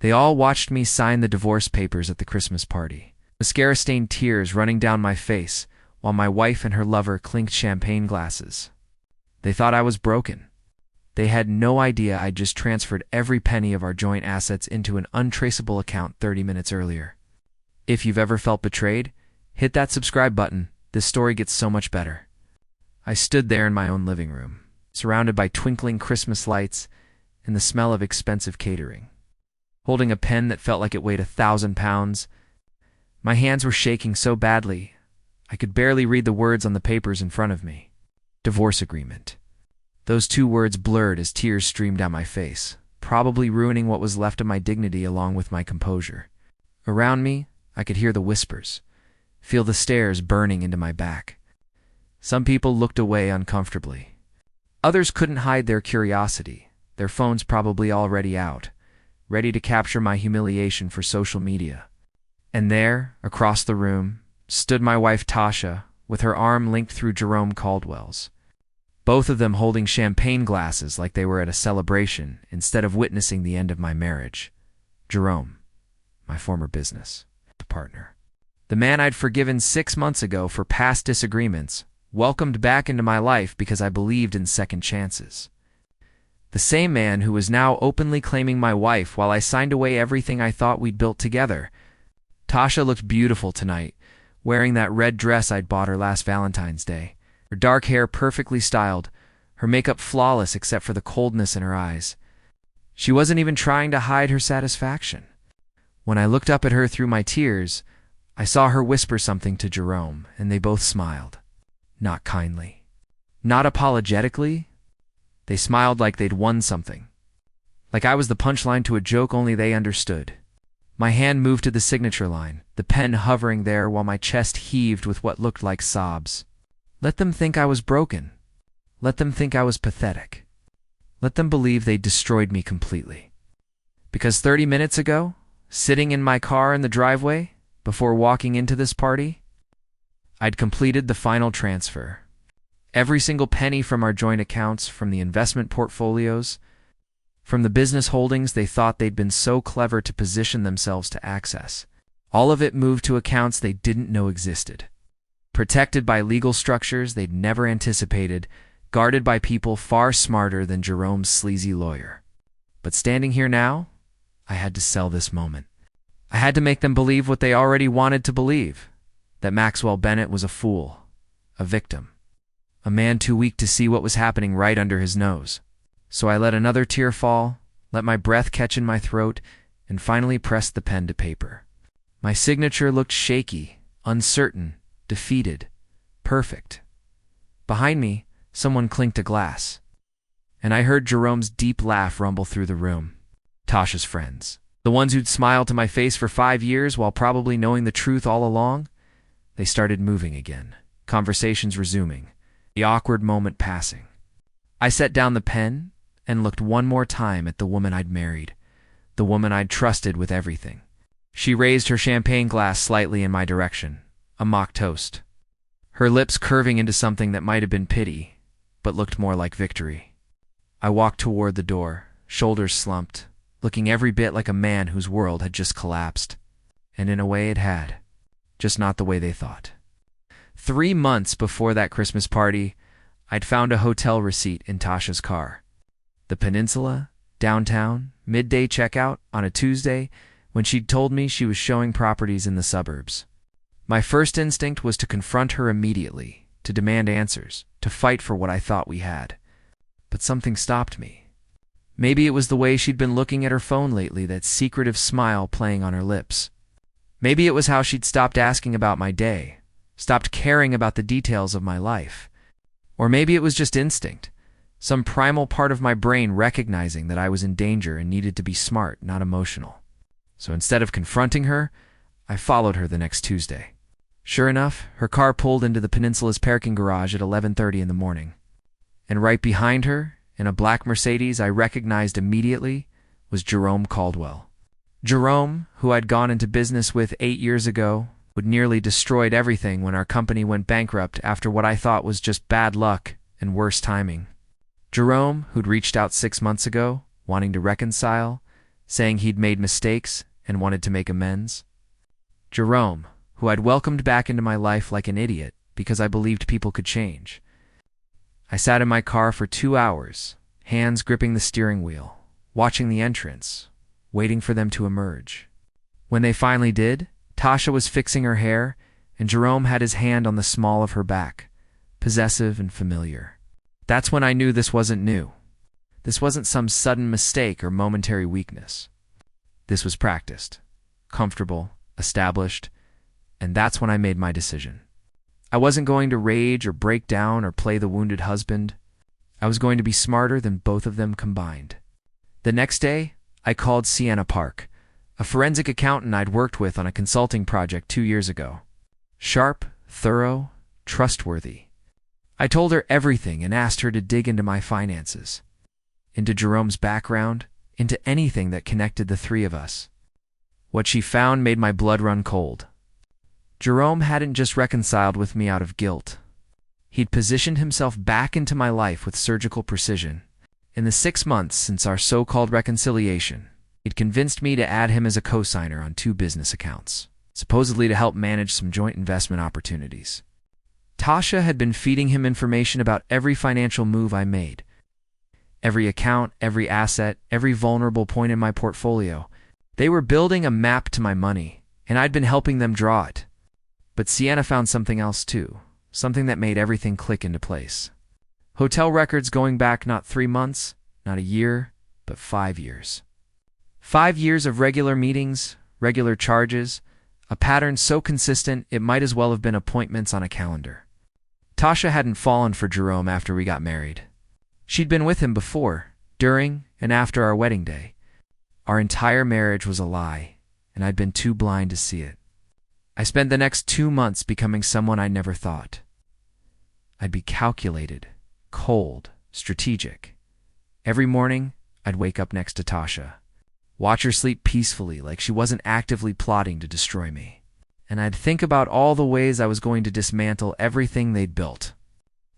They all watched me sign the divorce papers at the Christmas party, mascara-stained tears running down my face while my wife and her lover clinked champagne glasses. They thought I was broken. They had no idea I'd just transferred every penny of our joint assets into an untraceable account 30 minutes earlier. If you've ever felt betrayed, hit that subscribe button. This story gets so much better. I stood there in my own living room, surrounded by twinkling Christmas lights and the smell of expensive catering, holding a pen that felt like it weighed 1,000 pounds. My hands were shaking so badly, I could barely read the words on the papers in front of me. Divorce agreement. Those two words blurred as tears streamed down my face, probably ruining what was left of my dignity along with my composure. Around me, I could hear the whispers, feel the stares burning into my back. Some people looked away uncomfortably. Others couldn't hide their curiosity, their phones probably already out, ready to capture my humiliation for social media. And there, across the room, stood my wife Tasha, with her arm linked through Jerome Caldwell's, both of them holding champagne glasses like they were at a celebration instead of witnessing the end of my marriage. Jerome, my former business partner, the man I'd forgiven 6 months ago for past disagreements, welcomed back into my life because I believed in second chances. The same man who was now openly claiming my wife while I signed away everything I thought we'd built together. Tasha looked beautiful tonight, wearing that red dress I'd bought her last Valentine's Day, her dark hair perfectly styled, her makeup flawless except for the coldness in her eyes. She wasn't even trying to hide her satisfaction. When I looked up at her through my tears, I saw her whisper something to Jerome, and they both smiled. Not kindly. Not apologetically. They smiled like they'd won something. Like I was the punchline to a joke only they understood. My hand moved to the signature line, the pen hovering there while my chest heaved with what looked like sobs. Let them think I was broken. Let them think I was pathetic. Let them believe they'd destroyed me completely. Because 30 minutes ago, sitting in my car in the driveway, before walking into this party, I'd completed the final transfer. Every single penny from our joint accounts, from the investment portfolios, from the business holdings they thought they'd been so clever to position themselves to access. All of it moved to accounts they didn't know existed. Protected by legal structures they'd never anticipated, guarded by people far smarter than Jerome's sleazy lawyer. But standing here now, I had to sell this moment. I had to make them believe what they already wanted to believe, that Maxwell Bennett was a fool, a victim, a man too weak to see what was happening right under his nose. So I let another tear fall, let my breath catch in my throat, and finally pressed the pen to paper. My signature looked shaky, uncertain, defeated, perfect. Behind me, someone clinked a glass, and I heard Jerome's deep laugh rumble through the room. Tasha's friends, the ones who'd smiled to my face for 5 years while probably knowing the truth all along, they started moving again, conversations resuming, the awkward moment passing. I set down the pen and looked one more time at the woman I'd married, the woman I'd trusted with everything. She raised her champagne glass slightly in my direction, a mock toast, her lips curving into something that might have been pity, but looked more like victory. I walked toward the door, shoulders slumped, looking every bit like a man whose world had just collapsed. And in a way it had, just not the way they thought. 3 months before that Christmas party, I'd found a hotel receipt in Tasha's car. The Peninsula, downtown, midday checkout on a Tuesday when she'd told me she was showing properties in the suburbs. My first instinct was to confront her immediately, to demand answers, to fight for what I thought we had. But something stopped me. Maybe it was the way she'd been looking at her phone lately, that secretive smile playing on her lips. Maybe it was how she'd stopped asking about my day, stopped caring about the details of my life. Or maybe it was just instinct, some primal part of my brain recognizing that I was in danger and needed to be smart, not emotional. So instead of confronting her, I followed her the next Tuesday. Sure enough, her car pulled into the Peninsula's parking garage at 11:30 in the morning. And right behind her, in a black Mercedes I recognized immediately, was Jerome Caldwell. Jerome, who I'd gone into business with 8 years ago, would nearly destroyed everything when our company went bankrupt after what I thought was just bad luck and worse timing. Jerome, who'd reached out 6 months ago, wanting to reconcile, saying he'd made mistakes and wanted to make amends. Jerome, who I'd welcomed back into my life like an idiot because I believed people could change. I sat in my car for 2 hours, hands gripping the steering wheel, watching the entrance, waiting for them to emerge. When they finally did, Tasha was fixing her hair, and Jerome had his hand on the small of her back, possessive and familiar. That's when I knew this wasn't new. This wasn't some sudden mistake or momentary weakness. This was practiced, comfortable, established, and that's when I made my decision. I wasn't going to rage or break down or play the wounded husband. I was going to be smarter than both of them combined. The next day, I called Sienna Park, a forensic accountant I'd worked with on a consulting project 2 years ago. Sharp, thorough, trustworthy. I told her everything and asked her to dig into my finances, into Jerome's background, into anything that connected the three of us. What she found made my blood run cold. Jerome hadn't just reconciled with me out of guilt. He'd positioned himself back into my life with surgical precision. In the 6 months since our so-called reconciliation, he'd convinced me to add him as a co-signer on 2 business accounts, supposedly to help manage some joint investment opportunities. Tasha had been feeding him information about every financial move I made. Every account, every asset, every vulnerable point in my portfolio. They were building a map to my money, and I'd been helping them draw it. But Sienna found something else too, something that made everything click into place. Hotel records going back not 3 months, not a year, but 5 years. 5 years of regular meetings, regular charges, a pattern so consistent it might as well have been appointments on a calendar. Tasha hadn't fallen for Jerome after we got married. She'd been with him before, during, and after our wedding day. Our entire marriage was a lie, and I'd been too blind to see it. I spent the next 2 months becoming someone I never thought. I'd be calculated, cold, strategic. Every morning, I'd wake up next to Tasha, watch her sleep peacefully like she wasn't actively plotting to destroy me. And I'd think about all the ways I was going to dismantle everything they'd built.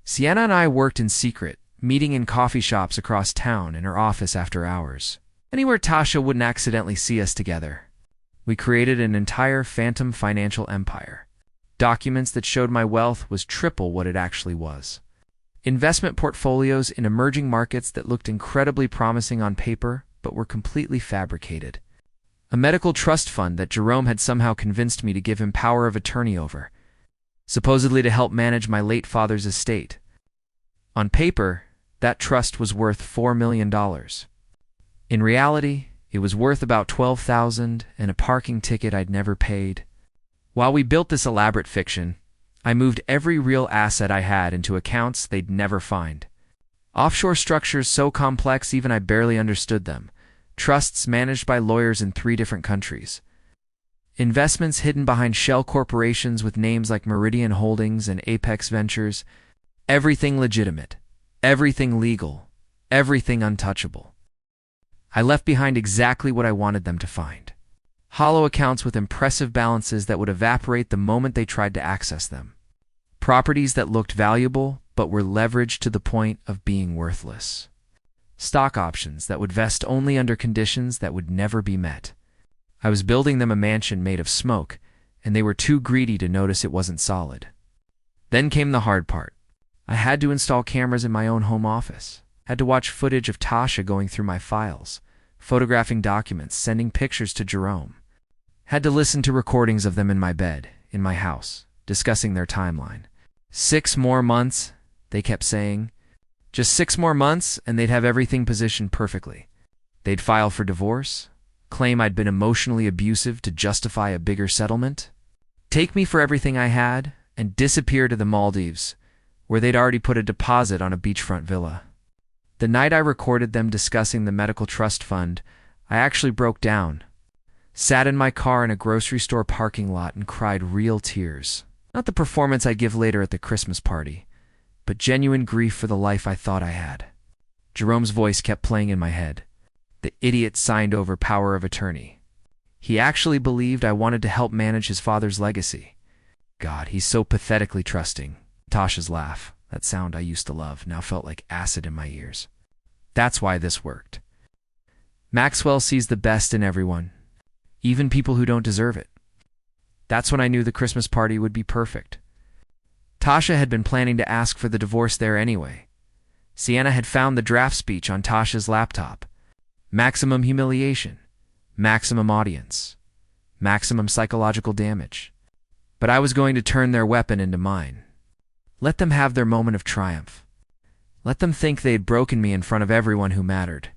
Sienna and I worked in secret, meeting in coffee shops across town in her office after hours, anywhere Tasha wouldn't accidentally see us together. We created an entire phantom financial empire. Documents that showed my wealth was triple what it actually was. Investment portfolios in emerging markets that looked incredibly promising on paper, but were completely fabricated. A medical trust fund that Jerome had somehow convinced me to give him power of attorney over, supposedly to help manage my late father's estate. On paper, that trust was worth $4 million. In reality, it was worth about $12,000 and a parking ticket I'd never paid. While we built this elaborate fiction, I moved every real asset I had into accounts they'd never find. Offshore structures so complex even I barely understood them. Trusts managed by lawyers in 3 different countries. Investments hidden behind shell corporations with names like Meridian Holdings and Apex Ventures. Everything legitimate, everything legal, everything untouchable. I left behind exactly what I wanted them to find. Hollow accounts with impressive balances that would evaporate the moment they tried to access them. Properties that looked valuable but were leveraged to the point of being worthless. Stock options that would vest only under conditions that would never be met. I was building them a mansion made of smoke, and they were too greedy to notice it wasn't solid. Then came the hard part. I had to install cameras in my own home office, had to watch footage of Tasha going through my files, photographing documents, sending pictures to Jerome. Had to listen to recordings of them in my bed, in my house, discussing their timeline. 6 more months, they kept saying. Just 6 more months, and they'd have everything positioned perfectly. They'd file for divorce, claim I'd been emotionally abusive to justify a bigger settlement, take me for everything I had, and disappear to the Maldives, where they'd already put a deposit on a beachfront villa. The night I recorded them discussing the medical trust fund, I actually broke down, sat in my car in a grocery store parking lot and cried real tears. Not the performance I'd give later at the Christmas party, but genuine grief for the life I thought I had. Jerome's voice kept playing in my head. The idiot signed over power of attorney. He actually believed I wanted to help manage his father's legacy. God, he's so pathetically trusting. Tasha's laugh, that sound I used to love, now felt like acid in my ears. That's why this worked. Maxwell sees the best in everyone, even people who don't deserve it. That's when I knew the Christmas party would be perfect. Tasha had been planning to ask for the divorce there anyway. Sienna had found the draft speech on Tasha's laptop. Maximum humiliation, maximum audience, maximum psychological damage. But I was going to turn their weapon into mine. Let them have their moment of triumph. Let them think they had broken me in front of everyone who mattered.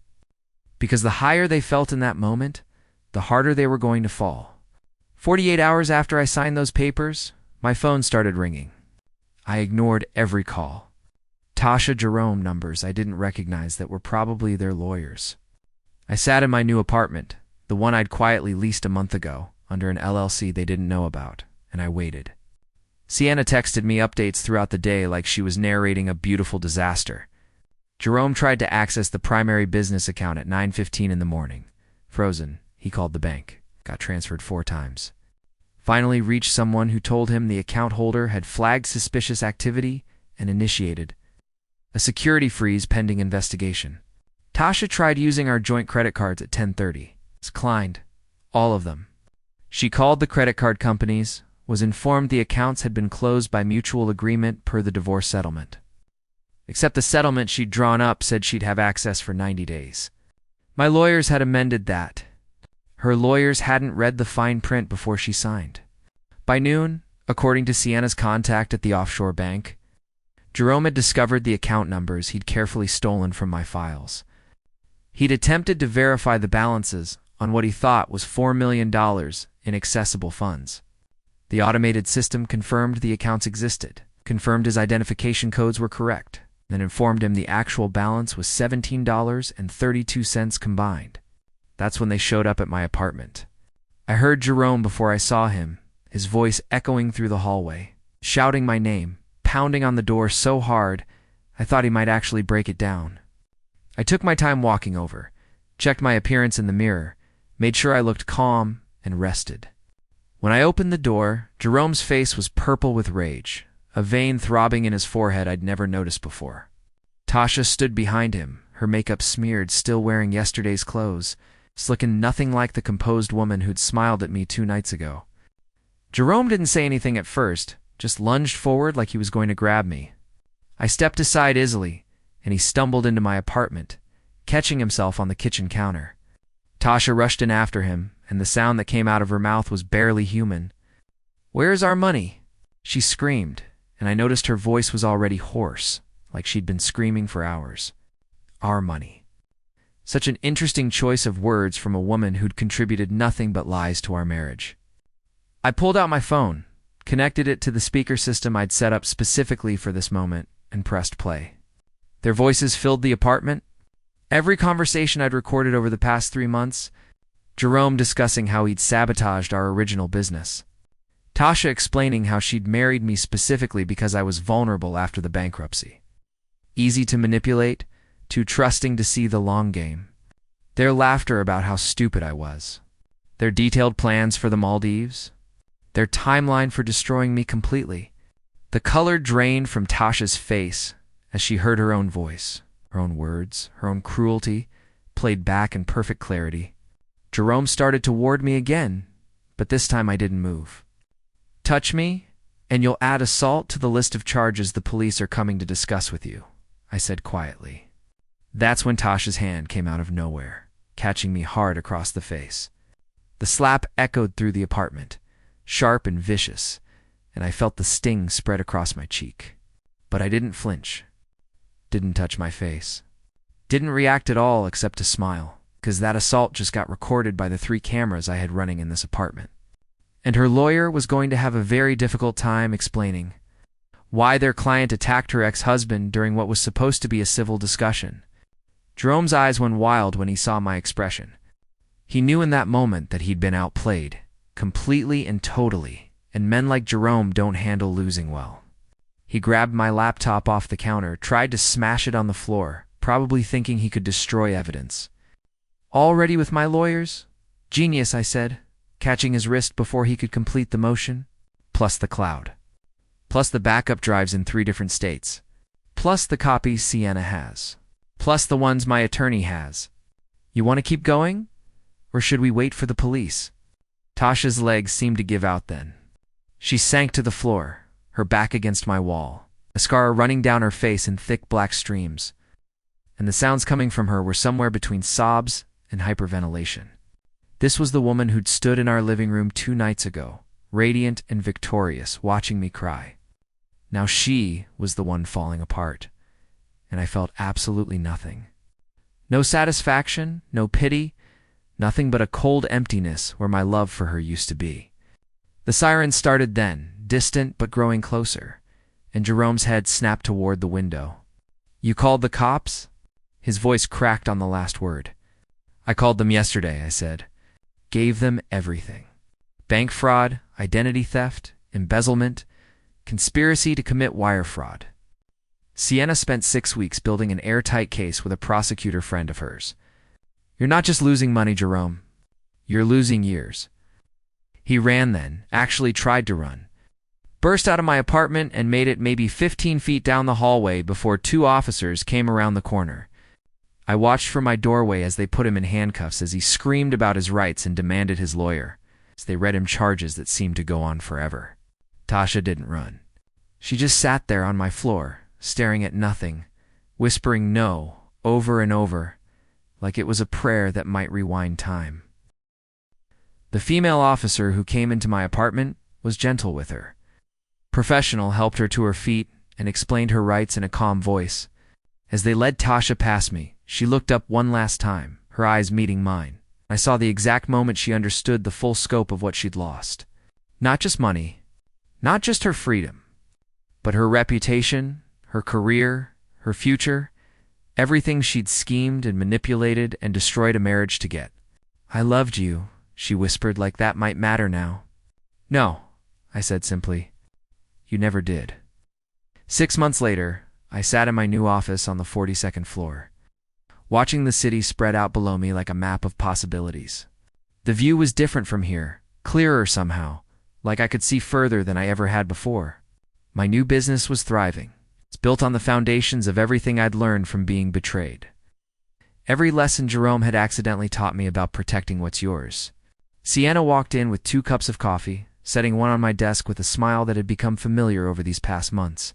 Because the higher they felt in that moment, the harder they were going to fall. 48 hours after I signed those papers, my phone started ringing. I ignored every call. Tasha Jerome numbers I didn't recognize that were probably their lawyers. I sat in my new apartment, the one I'd quietly leased a month ago, under an LLC they didn't know about, and I waited. Sienna texted me updates throughout the day like she was narrating a beautiful disaster. Jerome tried to access the primary business account at 9:15 in the morning. Frozen, he called the bank. Got transferred 4 times. Finally reached someone who told him the account holder had flagged suspicious activity and initiated a security freeze pending investigation. Tasha tried using our joint credit cards at 10:30. Declined. All of them. She called the credit card companies, was informed the accounts had been closed by mutual agreement per the divorce settlement. Except the settlement she'd drawn up said she'd have access for 90 days. My lawyers had amended that. Her lawyers hadn't read the fine print before she signed. By noon, according to Sienna's contact at the offshore bank, Jerome had discovered the account numbers he'd carefully stolen from my files. He'd attempted to verify the balances on what he thought was $4 million in accessible funds. The automated system confirmed the accounts existed, confirmed his identification codes were correct, and informed him the actual balance was $17.32 combined. That's when they showed up at my apartment. I heard Jerome before I saw him, his voice echoing through the hallway, shouting my name, pounding on the door so hard I thought he might actually break it down. I took my time walking over, checked my appearance in the mirror, made sure I looked calm and rested. When I opened the door, Jerome's face was purple with rage, a vein throbbing in his forehead I'd never noticed before. Tasha stood behind him, her makeup smeared, still wearing yesterday's clothes, looking nothing like the composed woman who'd smiled at me 2 nights ago. Jerome didn't say anything at first, just lunged forward like he was going to grab me. I stepped aside easily, and he stumbled into my apartment, catching himself on the kitchen counter. Tasha rushed in after him, and the sound that came out of her mouth was barely human. "Where's our money?" she screamed, and I noticed her voice was already hoarse, like she'd been screaming for hours. Our money. Such an interesting choice of words from a woman who'd contributed nothing but lies to our marriage. I pulled out my phone, connected it to the speaker system I'd set up specifically for this moment, and pressed play. Their voices filled the apartment. Every conversation I'd recorded over the past 3 months, Jerome discussing how he'd sabotaged our original business. Tasha explaining how she'd married me specifically because I was vulnerable after the bankruptcy. Easy to manipulate, too trusting to see the long game. Their laughter about how stupid I was. Their detailed plans for the Maldives. Their timeline for destroying me completely. The color drained from Tasha's face as she heard her own voice, her own words, her own cruelty, played back in perfect clarity. Jerome started to ward me again, but this time I didn't move. "Touch me, and you'll add assault to the list of charges the police are coming to discuss with you," I said quietly. That's when Tasha's hand came out of nowhere, catching me hard across the face. The slap echoed through the apartment, sharp and vicious, and I felt the sting spread across my cheek. But I didn't flinch, didn't touch my face, didn't react at all except to smile, because that assault just got recorded by the 3 cameras I had running in this apartment. And her lawyer was going to have a very difficult time explaining why their client attacked her ex-husband during what was supposed to be a civil discussion. Jerome's eyes went wild when he saw my expression. He knew in that moment that he'd been outplayed, completely and totally, and men like Jerome don't handle losing well. He grabbed my laptop off the counter, tried to smash it on the floor, probably thinking he could destroy evidence. "All ready with my lawyers?" "Genius," I said, catching his wrist before he could complete the motion. "Plus the cloud. Plus the backup drives in 3 different states. Plus the copies Sienna has. Plus the ones my attorney has. You want to keep going? Or should we wait for the police? Tasha's legs seemed to give out then. She sank to the floor, her back against my wall, mascara running down her face in thick black streams, and the sounds coming from her were somewhere between sobs and hyperventilation. This was the woman who'd stood in our living room 2 nights ago, radiant and victorious, watching me cry. Now she was the one falling apart, and I felt absolutely nothing. No satisfaction, no pity, nothing but a cold emptiness where my love for her used to be. The siren started then, distant but growing closer, and Jerome's head snapped toward the window. You called the cops? His voice cracked on the last word. I called them yesterday, I said. Gave them everything. Bank fraud, identity theft, embezzlement, conspiracy to commit wire fraud. Sienna spent 6 weeks building an airtight case with a prosecutor friend of hers. You're not just losing money, Jerome. You're losing years. He ran then, actually tried to run. Burst out of my apartment and made it maybe 15 feet down the hallway before 2 officers came around the corner. I watched from my doorway as they put him in handcuffs as he screamed about his rights and demanded his lawyer, as they read him charges that seemed to go on forever. Tasha didn't run. She just sat there on my floor, staring at nothing, whispering no over and over, like it was a prayer that might rewind time. The female officer who came into my apartment was gentle with her. Professional helped her to her feet and explained her rights in a calm voice. As they led Tasha past me, she looked up one last time, her eyes meeting mine. I saw the exact moment she understood the full scope of what she'd lost. Not just money, not just her freedom, but her reputation, her career, her future, everything she'd schemed and manipulated and destroyed a marriage to get. I loved you, she whispered, like that might matter now. No, I said simply. You never did. 6 months later, I sat in my new office on the 42nd floor, watching the city spread out below me like a map of possibilities. The view was different from here, clearer somehow, like I could see further than I ever had before. My new business was thriving. It's built on the foundations of everything I'd learned from being betrayed. Every lesson Jerome had accidentally taught me about protecting what's yours. Sienna walked in with 2 cups of coffee, setting one on my desk with a smile that had become familiar over these past months.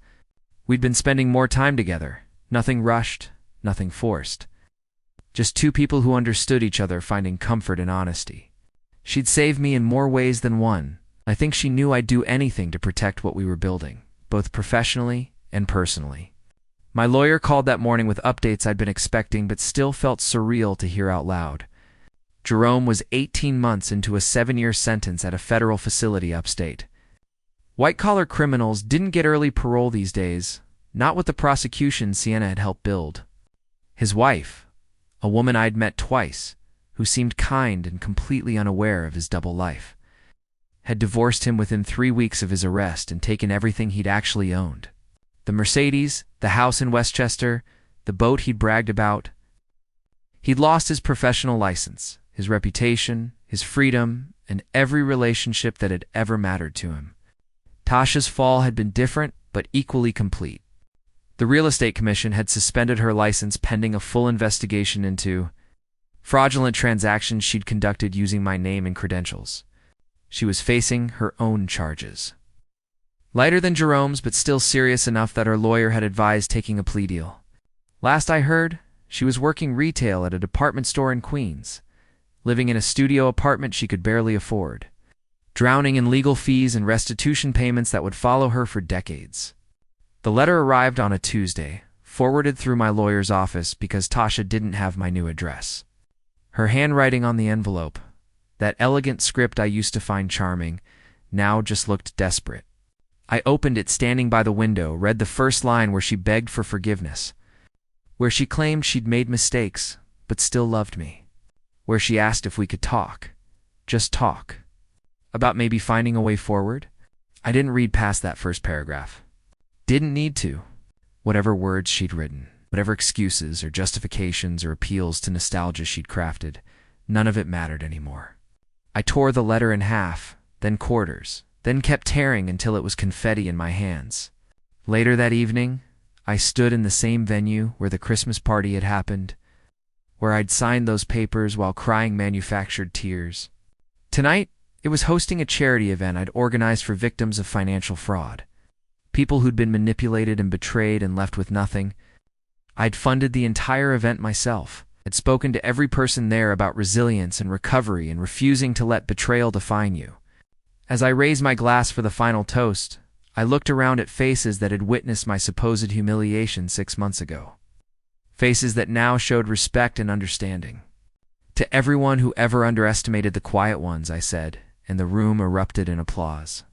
We'd been spending more time together, nothing rushed, nothing forced. Just 2 people who understood each other, finding comfort in honesty. She'd saved me in more ways than one. I think she knew I'd do anything to protect what we were building, both professionally and personally. My lawyer called that morning with updates I'd been expecting but still felt surreal to hear out loud. Jerome was 18 months into a 7-year sentence at a federal facility upstate. White-collar criminals didn't get early parole these days, not with the prosecution Sienna had helped build. His wife, a woman I'd met twice, who seemed kind and completely unaware of his double life, had divorced him within 3 weeks of his arrest and taken everything he'd actually owned. The Mercedes, the house in Westchester, the boat he'd bragged about. He'd lost his professional license, his reputation, his freedom, and every relationship that had ever mattered to him. Tasha's fall had been different, but equally complete. The real estate commission had suspended her license pending a full investigation into fraudulent transactions she'd conducted using my name and credentials. She was facing her own charges. Lighter than Jerome's, but still serious enough that her lawyer had advised taking a plea deal. Last I heard, she was working retail at a department store in Queens, living in a studio apartment she could barely afford, drowning in legal fees and restitution payments that would follow her for decades. The letter arrived on a Tuesday, forwarded through my lawyer's office because Tasha didn't have my new address. Her handwriting on the envelope, that elegant script I used to find charming, now just looked desperate. I opened it standing by the window, read the first line where she begged for forgiveness, where she claimed she'd made mistakes, but still loved me, where she asked if we could talk, just talk, about maybe finding a way forward. I didn't read past that first paragraph. Didn't need to. Whatever words she'd written, whatever excuses or justifications or appeals to nostalgia she'd crafted, none of it mattered anymore. I tore the letter in half, then quarters, then kept tearing until it was confetti in my hands. Later that evening, I stood in the same venue where the Christmas party had happened, where I'd signed those papers while crying manufactured tears. Tonight, it was hosting a charity event I'd organized for victims of financial fraud. People who'd been manipulated and betrayed and left with nothing. I'd funded the entire event myself. I'd spoken to every person there about resilience and recovery and refusing to let betrayal define you. As I raised my glass for the final toast, I looked around at faces that had witnessed my supposed humiliation 6 months ago. Faces that now showed respect and understanding. To everyone who ever underestimated the quiet ones, I said, and the room erupted in applause.